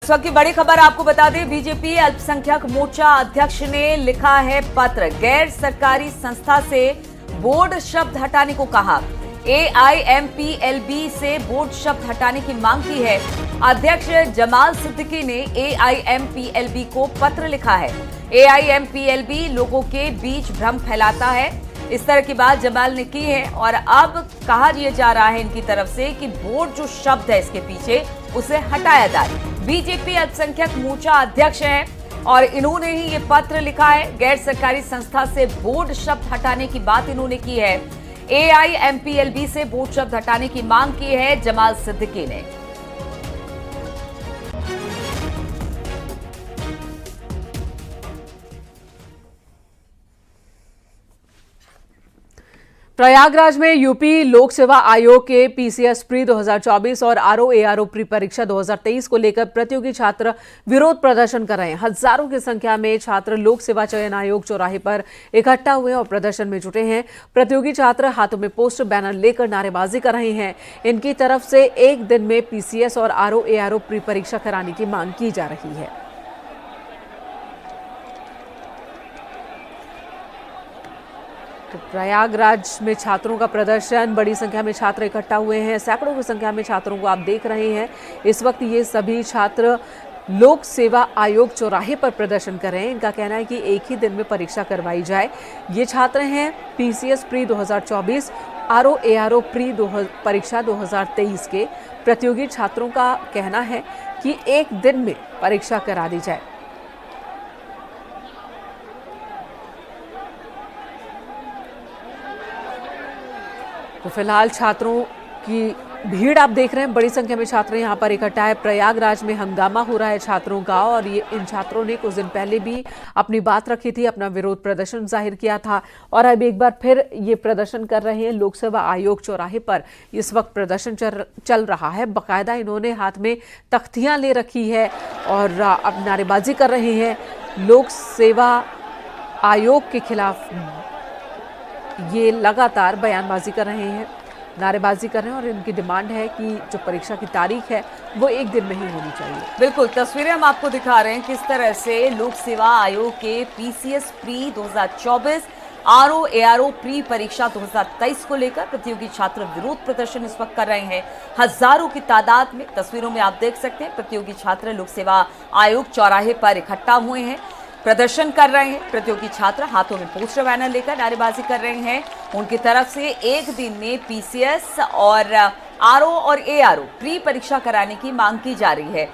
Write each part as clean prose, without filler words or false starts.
इस वक्त की बड़ी खबर आपको बता दें, बीजेपी अल्पसंख्यक मोर्चा अध्यक्ष ने लिखा है पत्र, गैर सरकारी संस्था से बोर्ड शब्द हटाने को कहा। AIMPLB से बोर्ड शब्द हटाने की मांग की है। अध्यक्ष जमाल सिद्दीकी ने AIMPLB को पत्र लिखा है। AIMPLB लोगों के बीच भ्रम फैलाता है, इस तरह की बात जमाल ने की है। और अब कहा जा रहा है इनकी तरफ से कि बोर्ड जो शब्द है इसके पीछे उसे हटाया जाए। बीजेपी अल्पसंख्यक मोर्चा अध्यक्ष हैं और इन्होंने ही ये पत्र लिखा है। गैर सरकारी संस्था से बोर्ड शब्द हटाने की बात इन्होंने की है। AIMPLB से बोर्ड शब्द हटाने की मांग की है जमाल सिद्दीकी ने। प्रयागराज में यूपी लोक सेवा आयोग के PCS प्री 2024 और RO-ARO प्री परीक्षा 2023 को लेकर प्रतियोगी छात्र विरोध प्रदर्शन कर रहे हैं। हजारों की संख्या में छात्र लोक सेवा चयन आयोग चौराहे पर इकट्ठा हुए और प्रदर्शन में जुटे हैं। प्रतियोगी छात्र हाथों में पोस्टर बैनर लेकर नारेबाजी कर रहे हैं। इनकी तरफ से एक दिन में PCS और RO-ARO प्री परीक्षा कराने की मांग की जा रही है। तो प्रयागराज में छात्रों का प्रदर्शन, बड़ी संख्या में छात्र इकट्ठा हुए हैं। सैकड़ों की संख्या में छात्रों को आप देख रहे हैं। इस वक्त ये सभी छात्र लोक सेवा आयोग चौराहे पर प्रदर्शन कर रहे हैं। इनका कहना है कि एक ही दिन में परीक्षा करवाई जाए। ये छात्र हैं PCS प्री 2024, RO-ARO प्री परीक्षा 2023 के प्रतियोगी छात्रों का कहना है कि एक दिन में परीक्षा करा दी जाए। तो फिलहाल छात्रों की भीड़ आप देख रहे हैं, बड़ी संख्या में छात्र यहाँ पर इकट्ठा है। प्रयागराज में हंगामा हो रहा है छात्रों का और ये इन छात्रों ने कुछ दिन पहले भी अपनी बात रखी थी, अपना विरोध प्रदर्शन जाहिर किया था और अब एक बार फिर ये प्रदर्शन कर रहे हैं। लोक सेवा आयोग चौराहे पर इस वक्त प्रदर्शन चल रहा है। बाकायदा इन्होंने हाथ में तख्तियाँ ले रखी है और अब नारेबाजी कर रहे हैं। लोक सेवा आयोग के खिलाफ ये लगातार बयानबाजी कर रहे हैं, नारेबाजी कर रहे हैं और इनकी डिमांड है कि जो परीक्षा की तारीख है वो एक दिन में ही होनी चाहिए। बिल्कुल, तस्वीरें हम आपको दिखा रहे हैं किस तरह से लोक सेवा आयोग के PCS प्री 2024, RO-ARO प्री परीक्षा 2023 को लेकर प्रतियोगी छात्र विरोध प्रदर्शन इस वक्त कर रहे हैं। हजारों की तादाद में तस्वीरों में आप देख सकते हैं प्रतियोगी छात्र लोक सेवा आयोग चौराहे पर इकट्ठा हुए हैं, प्रदर्शन कर रहे हैं। प्रतियोगी छात्र हाथों में पोस्टर बैनर लेकर नारेबाजी कर रहे हैं। उनकी तरफ से एक दिन में PCS और RO और ARO प्री परीक्षा कराने की मांग की जा रही है।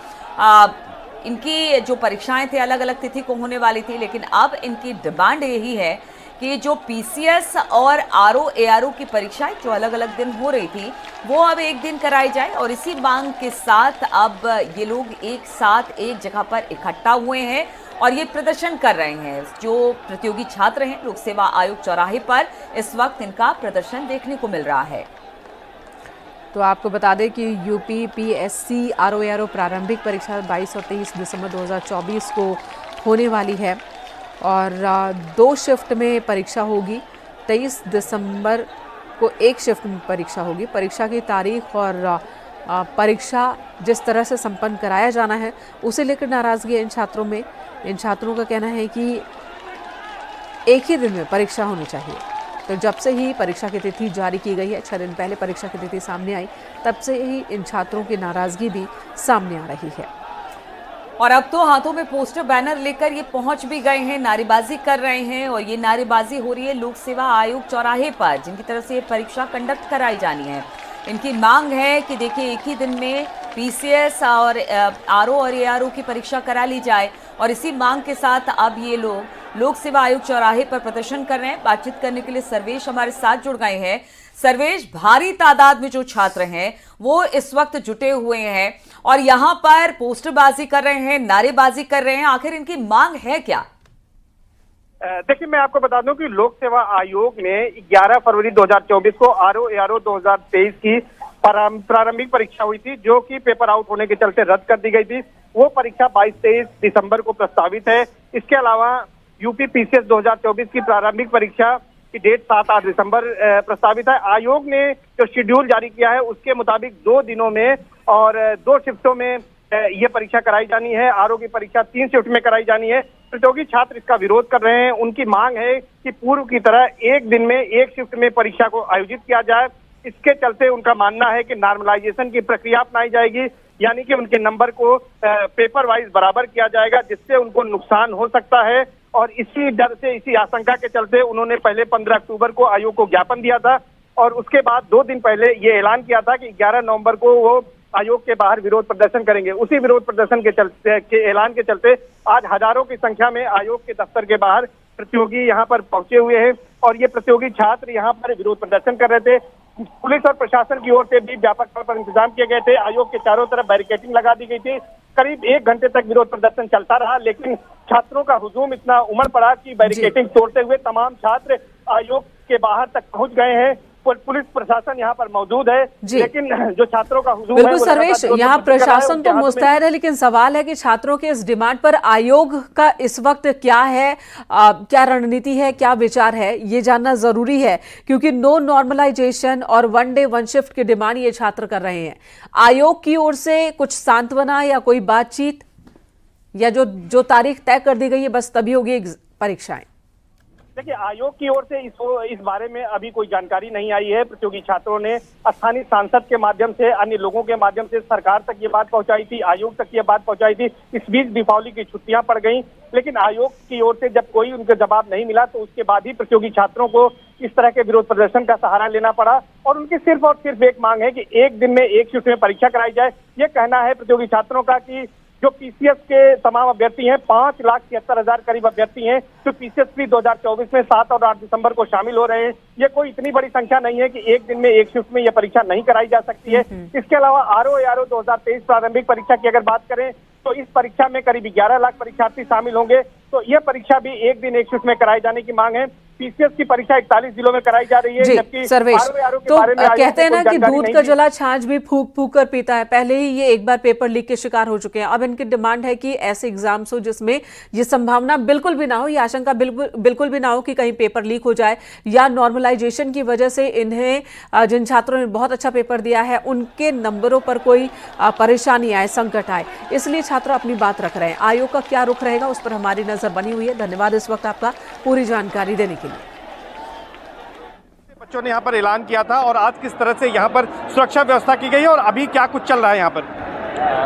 इनकी जो परीक्षाएं थी अलग अलग तिथि को होने वाली थी, लेकिन अब इनकी डिमांड यही है कि जो PCS और RO-ARO की परीक्षाएं जो अलग अलग दिन हो रही थी वो अब एक दिन कराई जाए। और इसी मांग के साथ अब ये लोग एक साथ एक जगह पर इकट्ठा हुए हैं और ये प्रदर्शन कर रहे हैं। जो प्रतियोगी छात्र हैं लोक सेवा आयोग चौराहे पर इस वक्त इनका प्रदर्शन देखने को मिल रहा है। तो आपको बता दें कि UPPSC RO-ARO प्रारंभिक परीक्षा 22 और 23 दिसंबर 2024 को होने वाली है और 2 शिफ्ट में परीक्षा होगी। 23 दिसंबर को एक शिफ्ट में परीक्षा होगी। परीक्षा की तारीख और परीक्षा जिस तरह से संपन्न कराया जाना है उसे लेकर नाराजगी है इन छात्रों में। इन छात्रों का कहना है कि एक ही दिन में परीक्षा होनी चाहिए। तो जब से ही परीक्षा की तिथि जारी की गई है, 6 दिन पहले परीक्षा की तिथि सामने आई, तब से ही इन छात्रों की नाराजगी भी सामने आ रही है। और अब तो हाथों में पोस्टर बैनर लेकर ये पहुंच भी गए हैं, नारेबाजी कर रहे हैं। और ये नारेबाजी हो रही है लोक सेवा आयोग चौराहे पर, जिनकी तरफ से ये परीक्षा कंडक्ट कराई जानी है। इनकी मांग है कि देखिए एक ही दिन में PCS और RO और ARO की परीक्षा करा ली जाए। और इसी मांग के साथ अब ये लोग लोक सेवा आयोग चौराहे पर प्रदर्शन कर रहे हैं। बातचीत करने के लिए सर्वेश हमारे साथ जुड़ गए हैं। सर्वेश, भारी तादाद में जो छात्र हैं वो इस वक्त जुटे हुए हैं और यहाँ पर पोस्टरबाजी कर रहे हैं, नारेबाजी कर रहे हैं, आखिर इनकी मांग है क्या? देखिए, मैं आपको बता दूं कि लोक सेवा आयोग ने 11 फरवरी 2024 को RO-ARO 2023 की प्रारंभिक परीक्षा हुई थी, जो कि पेपर आउट होने के चलते रद्द कर दी गई थी। वो परीक्षा 22-23 दिसंबर को प्रस्तावित है। इसके अलावा यूपी PCS 2024 की प्रारंभिक परीक्षा की डेट 7-8 दिसंबर प्रस्तावित है। आयोग ने जो शेड्यूल जारी किया है उसके मुताबिक 2 दिनों में और 2 शिफ्टों में ये परीक्षा कराई जानी है। आरओ की परीक्षा 3 शिफ्ट में कराई जानी है। प्रतियोगी छात्र इसका विरोध कर रहे हैं। उनकी मांग है कि पूर्व की तरह एक दिन में एक शिफ्ट में परीक्षा को आयोजित किया जाए। इसके चलते उनका मानना है कि नॉर्मलाइजेशन की प्रक्रिया अपनाई जाएगी, यानी कि उनके नंबर को पेपर वाइज बराबर किया जाएगा, जिससे उनको नुकसान हो सकता है। और इसी डर से, इसी आशंका के चलते उन्होंने पहले 15 अक्टूबर को आयोग को ज्ञापन दिया था और उसके बाद 2 दिन पहले ये ऐलान किया था कि 11 नवंबर को वो आयोग के बाहर विरोध प्रदर्शन करेंगे। उसी विरोध प्रदर्शन के ऐलान के चलते आज हजारों की संख्या में आयोग के दफ्तर के बाहर प्रतियोगी यहाँ पर पहुंचे हुए हैं और ये प्रतियोगी छात्र यहाँ पर विरोध प्रदर्शन कर रहे थे। पुलिस और प्रशासन की ओर से भी व्यापक तौर पर इंतजाम किए गए थे। आयोग के चारों तरफ बैरिकेडिंग लगा दी गई थी। करीब 1 घंटे तक विरोध प्रदर्शन चलता रहा, लेकिन छात्रों का हुजूम इतना उमड़ पड़ा कि बैरिकेडिंग तोड़ते हुए तमाम छात्र आयोग के बाहर तक पहुंच गए हैं। पुलिस प्रशासन यहाँ पर मौजूद है, लेकिन जो छात्रों का हुजूम है, बिल्कुल सर्वेश, यहाँ प्रशासन तो मुस्तैद है, लेकिन सवाल है कि छात्रों के इस डिमांड पर आयोग का इस वक्त क्या है, क्या रणनीति है, क्या विचार है, ये जानना जरूरी है, क्योंकि नो नॉर्मलाइजेशन और 1 डे 1 शिफ्ट की डिमांड ये छात्र कर रहे हैं। आयोग की ओर से कुछ सांत्वना या कोई बातचीत, या जो तारीख तय कर दी गई है बस तभी होगी परीक्षाएं? देखिए, आयोग की ओर से इस बारे में अभी कोई जानकारी नहीं आई है। प्रतियोगी छात्रों ने स्थानीय सांसद के माध्यम से, अन्य लोगों के माध्यम से सरकार तक ये बात पहुंचाई थी, आयोग तक ये बात पहुंचाई थी। इस बीच दीपावली की छुट्टियां पड़ गई, लेकिन आयोग की ओर से जब कोई उनका जवाब नहीं मिला तो उसके बाद ही प्रतियोगी छात्रों को इस तरह के विरोध प्रदर्शन का सहारा लेना पड़ा। और उनकी सिर्फ और सिर्फ एक मांग है कि एक दिन में एक शिफ्ट में परीक्षा कराई जाए। ये कहना है प्रतियोगी छात्रों का कि जो पीसीएस के तमाम अभ्यर्थी हैं, 5,73,000 करीब अभ्यर्थी हैं, जो पीसीएस प्री 2024 में 7 और 8 दिसंबर को शामिल हो रहे हैं। ये कोई इतनी बड़ी संख्या नहीं है कि एक दिन में एक शिफ्ट में यह परीक्षा नहीं कराई जा सकती है। इसके अलावा आरओ 2023 प्रारंभिक परीक्षा की अगर बात करें तो इस परीक्षा में करीब 11 लाख परीक्षार्थी शामिल होंगे, तो यह परीक्षा भी एक दिन एक शिफ्ट में कराए जाने की मांग है। पीसीएस की परीक्षा 41 जिलों में कराई जा रही है, जबकि सर्वेश, तो कहते हैं ना कि दूध का जला छाछ भी फूक फूक कर पीता है। पहले ही ये एक बार पेपर लीक के शिकार हो चुके हैं। अब इनकी डिमांड है कि ऐसे एग्जाम्स हो जिसमें ये संभावना बिल्कुल भी ना हो, ये आशंका बिल्कुल भी ना हो कि कहीं पेपर लीक हो जाए, या नॉर्मलाइजेशन की वजह से इन्हें, जिन छात्रों ने बहुत अच्छा पेपर दिया है, उनके नंबरों पर कोई परेशानी आए, संकट आए। इसलिए छात्र अपनी बात रख रहे हैं। आयोग का क्या रुख रहेगा उस पर हमारी नजर बनी हुई है। धन्यवाद इस वक्त आपका पूरी जानकारी देने के लिए। बच्चों ने यहाँ पर ऐलान किया था और आज किस तरह से यहाँ पर सुरक्षा व्यवस्था की गई है और अभी क्या कुछ चल रहा है यहाँ पर?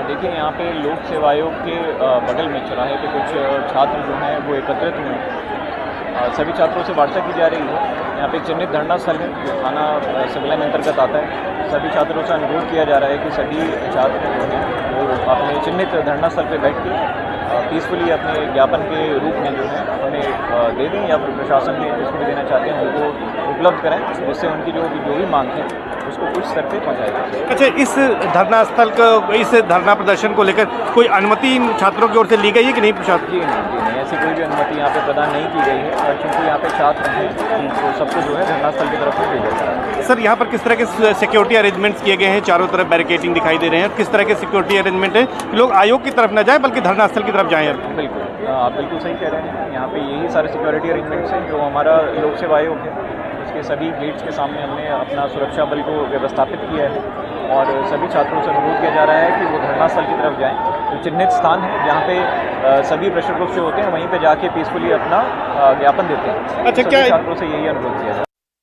देखिए, यहाँ पे लोक सेवा आयोग के बगल में चौराहे पे कुछ छात्र जो हैं वो एकत्रित हुए हैं। सभी छात्रों से वार्ता की जा रही है। यहाँ पे एक चिन्हित धरना स्थल है जो थाना सिविल में अंतर्गत आता है। सभी छात्रों से अनुरोध किया जा रहा है कि सभी छात्र जो हैं वो अपने चिन्हित धरना स्थल पर बैठ के पीसफुली अपने ज्ञापन के रूप में जो है उन्हें दे दें, या फिर प्रशासन में जिसको भी देना चाहते हैं उनको उपलब्ध करें, जिससे उनकी जो भी मांग है उसको कुछ स्तर पे पहुँचाया जाए। अच्छा, इस धरना स्थल को, इस धरना प्रदर्शन को लेकर कोई अनुमति इन छात्रों की ओर से ली गई है कि नहीं? प्रशासन जी नहीं, ऐसी कोई भी अनुमति यहाँ पे प्रदान नहीं की गई है। और चूँकि यहाँ पे छात्र हैं तो सबको जो है धरना स्थल की तरफ से भेजा जा रहा है। सर, यहाँ पर किस तरह के सिक्योरिटी अरेंजमेंट्स किए गए हैं? चारों तरफ बैरिकेडिंग दिखाई दे रहे हैं, किस तरह के सिक्योरिटी अरेंजमेंट है? लोग आयोग की तरफ न जाए बल्कि धरना स्थल की तरफ जाएं। बिल्कुल, आप बिल्कुल सही कह रहे हैं। यहाँ पे यही सारे सिक्योरिटी अरेंजमेंट्स हैं। जो हमारा लोक सेवा आयोग है उसके सभी गेट्स के सामने हमने अपना सुरक्षा बल को व्यवस्थापित किया है और सभी छात्रों से अनुरोध किया जा रहा है कि वो धरना स्थल की तरफ जाएं। जो चिन्हित स्थान है जहाँ पे सभी प्रेशर ग्रुप से होते हैं, वहीं पे जाके पीसफुली अपना ज्ञापन देते हैं। अच्छा, क्या छात्रों से यही अनुरोध किया जाए?